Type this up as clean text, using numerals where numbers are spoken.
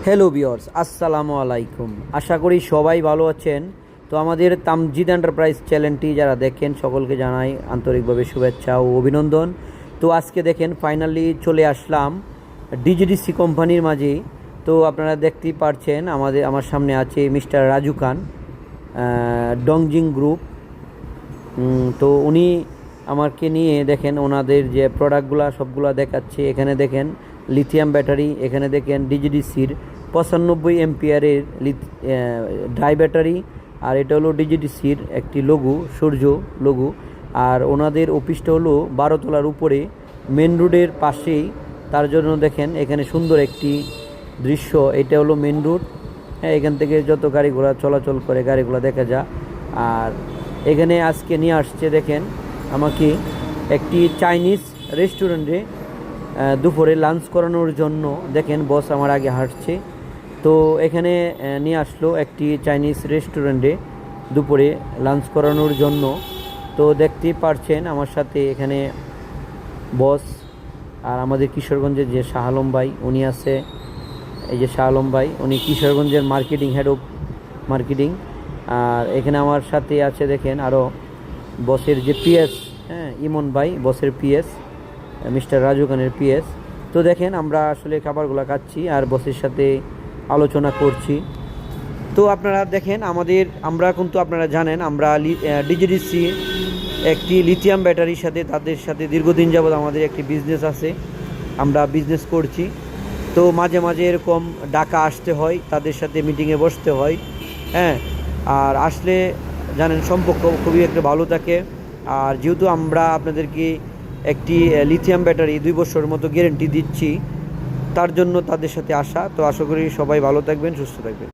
Hello viewers, আসসালামু আলাইকুম। আশা করি সবাই ভালো আছেন। তো আমাদের তামজিদ এন্টারপ্রাইজ চ্যানেলটি যারা দেখেন সকলকে জানাই আন্তরিকভাবে শুভেচ্ছা ও অভিনন্দন। তো আজকে দেখেন ফাইনালি চলে আসলাম ডিজিডিসি কোম্পানির মাঝে। তো আপনারা দেখতেই পারছেন আমার সামনে আছে মিস্টার রাজু খান, ডংজিং গ্রুপ। তো উনি আমাকে নিয়ে দেখেন ওনাদের যে প্রোডাক্টগুলো সবগুলো দেখাচ্ছে। এখানে দেখেন লিথিয়াম ব্যাটারি, এখানে দেখেন ডিজিডিসির 95 এম্পিয়ারের ড্রাই ব্যাটারি, আর এটা হলো ডিজিডিসির একটি লোগো, সূর্য লোগো। আর ওনাদের অফিসটা হলো 12 তলার উপরে, মেন রোডের পাশেই। তার জন্য দেখেন এখানে সুন্দর একটি দৃশ্য। এটা হলো মেন রোড। হ্যাঁ, এখান থেকে যত গাড়ি ঘোড়া চলাচল করে গাড়িগুলো দেখা যায়। আর এখানে আজকে নিয়ে আসছে দেখেন আমাকে একটি চাইনিজ রেস্টুরেন্টে দুপুরে লাঞ্চ করানোর জন্য। দেখেন বস আমার আগে হাঁটছে। তো এখানে নিয়ে আসলো একটি চাইনিজ রেস্টুরেন্টে দুপুরে লাঞ্চ করানোর জন্য। তো দেখতেই পারছেন আমার সাথে এখানে বস আর আমাদের কিশোরগঞ্জের যে শাহ আলম ভাই উনি আছে। এই যে শাহ আলম ভাই, উনি কিশোরগঞ্জের মার্কেটিং, হেড অফ মার্কেটিং। আর এখানে আমার সাথে আছে দেখেন আরও বসের যে পিএস, হ্যাঁ ইমন ভাই, বসের পিএস, মিস্টার রাজু খানের পিএস। তো দেখেন আমরা আসলে খাবারগুলো খাচ্ছি আর বসের সাথে আলোচনা করছি। তো আপনারা দেখেন আমরা কিন্তু আপনারা জানেন আমরা ডিজিডিসি একটি লিথিয়াম ব্যাটারির সাথে তাদের সাথে দীর্ঘদিন যাবৎ আমাদের একটি বিজনেস আছে, আমরা বিজনেস করছি। তো মাঝে মাঝে এরকম ডাকা আসতে হয়, তাদের সাথে মিটিংয়ে বসতে হয়। হ্যাঁ, আর আসলে জানেন সম্পর্ক খুবই একটা ভালো থাকে। আর যেহেতু আমরা আপনাদেরকে একটি লিথিয়াম ব্যাটারি 2 বছরের মতো গ্যারেন্টি দিচ্ছি, তার জন্য তাদের সাথে আসা। তো আশা করি সবাই ভালো থাকবেন, সুস্থ থাকবেন।